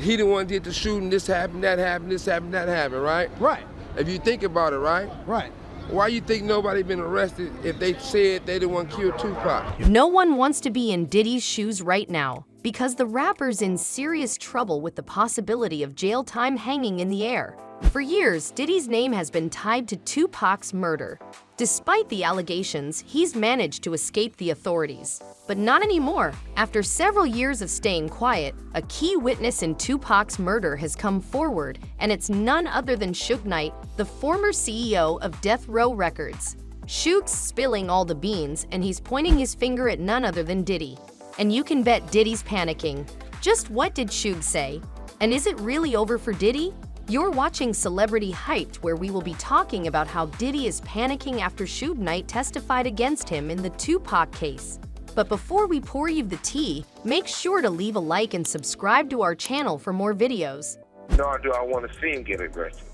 he the one did the shooting, this happened, that happened, this happened, that happened, right? Right. If you think about it, right? Right. Why you think nobody been arrested if they said they the one killed Tupac? No one wants to be in Diddy's shoes right now because the rapper's in serious trouble with the possibility of jail time hanging in the air. For years, Diddy's name has been tied to Tupac's murder. Despite the allegations, he's managed to escape the authorities. But not anymore. After several years of staying quiet, a key witness in Tupac's murder has come forward, and it's none other than Suge Knight, the former CEO of Death Row Records. Suge's spilling all the beans, and he's pointing his finger at none other than Diddy. And you can bet Diddy's panicking. Just what did Suge say? And is it really over for Diddy? You're watching Celebrity Hyped, where we will be talking about how Diddy is panicking after Suge Knight testified against him in the Tupac case. But before we pour you the tea, make sure to leave a like and subscribe to our channel for more videos. Nor do I want to see him get arrested.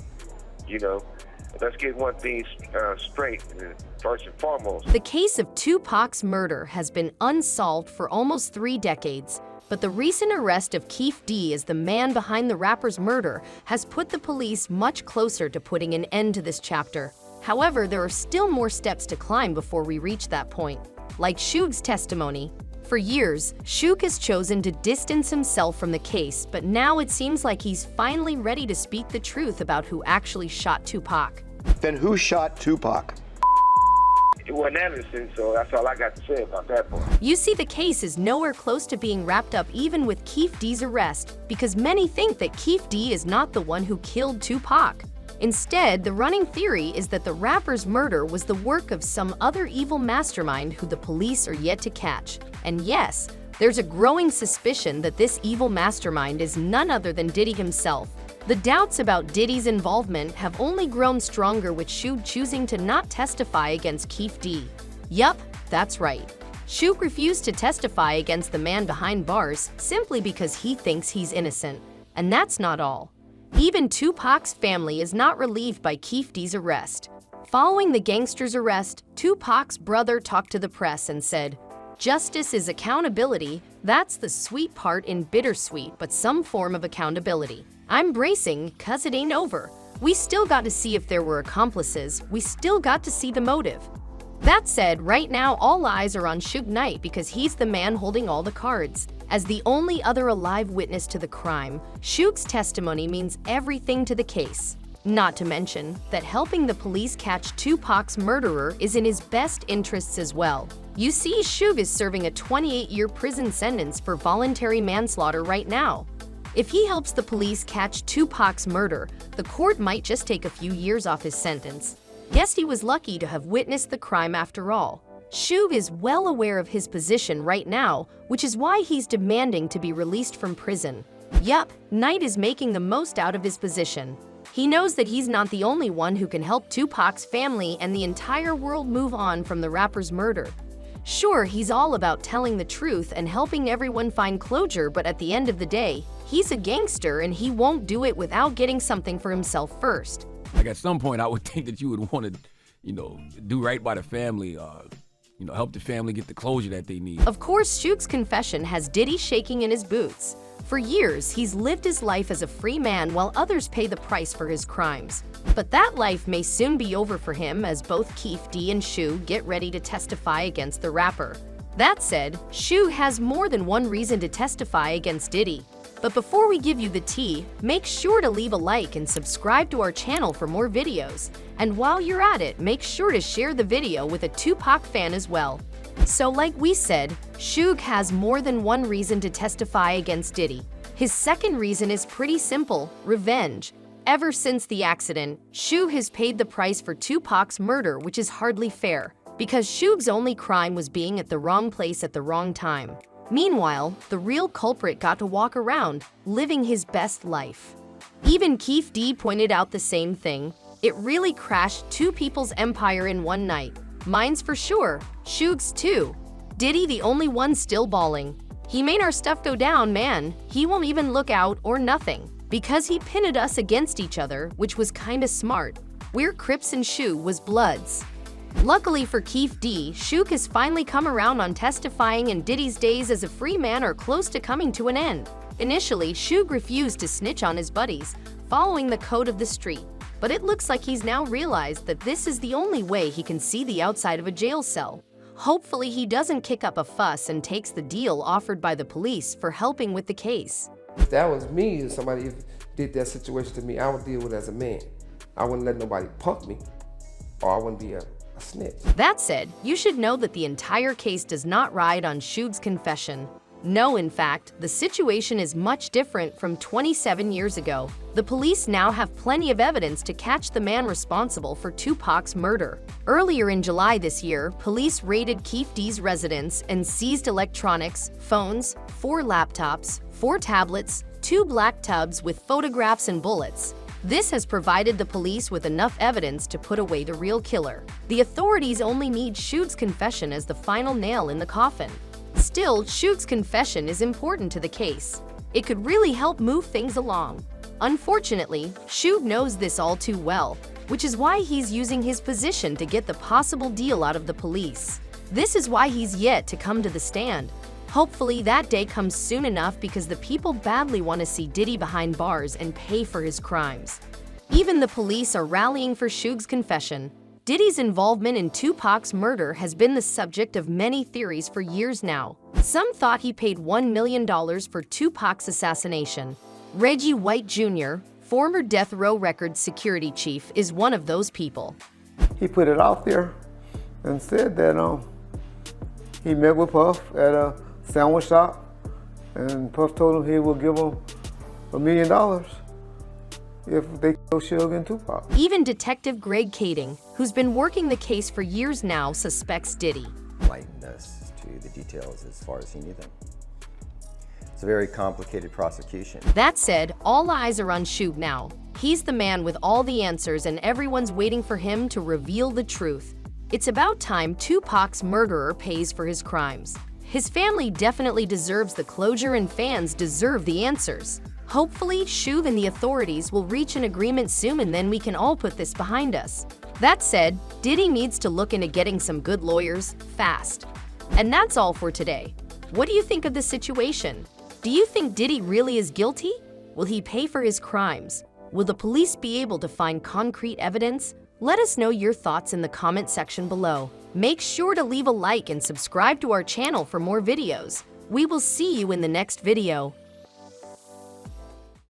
You know, let's get one thing straight, first and foremost. The case of Tupac's murder has been unsolved for almost 3 decades. But the recent arrest of Keef D as the man behind the rapper's murder has put the police much closer to putting an end to this chapter. However, there are still more steps to climb before we reach that point. Like Suge's testimony. For years, Suge has chosen to distance himself from the case, but now it seems like he's finally ready to speak the truth about who actually shot Tupac. Then who shot Tupac? It wasn't Anderson, so that's all I got to say about that part. You see, the case is nowhere close to being wrapped up even with Keef D's arrest, because many think that Keef D is not the one who killed Tupac. Instead, the running theory is that the rapper's murder was the work of some other evil mastermind who the police are yet to catch. And yes, there's a growing suspicion that this evil mastermind is none other than Diddy himself. The doubts about Diddy's involvement have only grown stronger with Suge choosing to not testify against Keef D. Yup, that's right. Suge refused to testify against the man behind bars simply because he thinks he's innocent. And that's not all. Even Tupac's family is not relieved by Keef D's arrest. Following the gangster's arrest, Tupac's brother talked to the press and said, "Justice is accountability. That's the sweet part in bittersweet, but some form of accountability. I'm bracing, cause it ain't over. We still got to see if there were accomplices. We still got to see the motive." That said, right now all eyes are on Suge Knight because he's the man holding all the cards. As the only other alive witness to the crime, Suge's testimony means everything to the case. Not to mention that helping the police catch Tupac's murderer is in his best interests as well. You see, Suge is serving a 28-year prison sentence for voluntary manslaughter right now. If he helps the police catch Tupac's murder, the court might just take a few years off his sentence. Guess he was lucky to have witnessed the crime after all. Suge is well aware of his position right now, which is why he's demanding to be released from prison. Yup, Knight is making the most out of his position. He knows that he's not the only one who can help Tupac's family and the entire world move on from the rapper's murder. Sure, he's all about telling the truth and helping everyone find closure, but at the end of the day, he's a gangster and he won't do it without getting something for himself first. Like at some point, I would think that you would want to, do right by the family, help the family get the closure that they need. Of course, Suge's confession has Diddy shaking in his boots. For years, he's lived his life as a free man while others pay the price for his crimes. But that life may soon be over for him as both Keef D and Suge get ready to testify against the rapper. That said, Suge has more than one reason to testify against Diddy. But before we give you the tea, make sure to leave a like and subscribe to our channel for more videos. And while you're at it, make sure to share the video with a Tupac fan as well. So like we said, Suge has more than one reason to testify against Diddy. His second reason is pretty simple: revenge. Ever since the accident, Suge has paid the price for Tupac's murder, which is hardly fair, because Suge's only crime was being at the wrong place at the wrong time. Meanwhile, the real culprit got to walk around, living his best life. Even Keef D pointed out the same thing. It really crashed two people's empire in one night. Mine's for sure, Suge's too. Diddy the only one still balling. He made our stuff go down, man. He won't even look out or nothing. Because he pinned us against each other, which was kinda smart. We're Crips and Suge was Bloods. Luckily for Keef D, Suge has finally come around on testifying, and Diddy's days as a free man are close to coming to an end. Initially, Suge refused to snitch on his buddies, following the code of the street. But it looks like he's now realized that this is the only way he can see the outside of a jail cell. Hopefully he doesn't kick up a fuss and takes the deal offered by the police for helping with the case. If that was me, if somebody did that situation to me, I would deal with it as a man. I wouldn't let nobody punk me, or I wouldn't be a snitch. That said, you should know that the entire case does not ride on Suge's confession. No, in fact, the situation is much different from 27 years ago. The police now have plenty of evidence to catch the man responsible for Tupac's murder. Earlier in July this year, police raided Keefe D's residence and seized electronics, phones, 4 laptops, 4 tablets, 2 black tubs with photographs and bullets. This has provided the police with enough evidence to put away the real killer. The authorities only need Suge's confession as the final nail in the coffin. Still, Suge's confession is important to the case. It could really help move things along. Unfortunately, Suge knows this all too well, which is why he's using his position to get the possible deal out of the police. This is why he's yet to come to the stand. Hopefully that day comes soon enough because the people badly want to see Diddy behind bars and pay for his crimes. Even the police are rallying for Suge's confession. Diddy's involvement in Tupac's murder has been the subject of many theories for years now. Some thought he paid $1 million for Tupac's assassination. Reggie White Jr., former Death Row Records security chief, is one of those people. He put it out there and said that he met with Puff at a sandwich shop, and Puff told him he would give him $1 million if they killed Suge and Tupac. Even Detective Greg Kading, who's been working the case for years now, suspects Diddy. Enlightened us to the details as far as he knew them. It's a very complicated prosecution. That said, all eyes are on Suge now. He's the man with all the answers and everyone's waiting for him to reveal the truth. It's about time Tupac's murderer pays for his crimes. His family definitely deserves the closure and fans deserve the answers. Hopefully, Suge and the authorities will reach an agreement soon and then we can all put this behind us. That said, Diddy needs to look into getting some good lawyers, fast. And that's all for today. What do you think of the situation? Do you think Diddy really is guilty? Will he pay for his crimes? Will the police be able to find concrete evidence? Let us know your thoughts in the comment section below. Make sure to leave a like and subscribe to our channel for more videos. We will see you in the next video.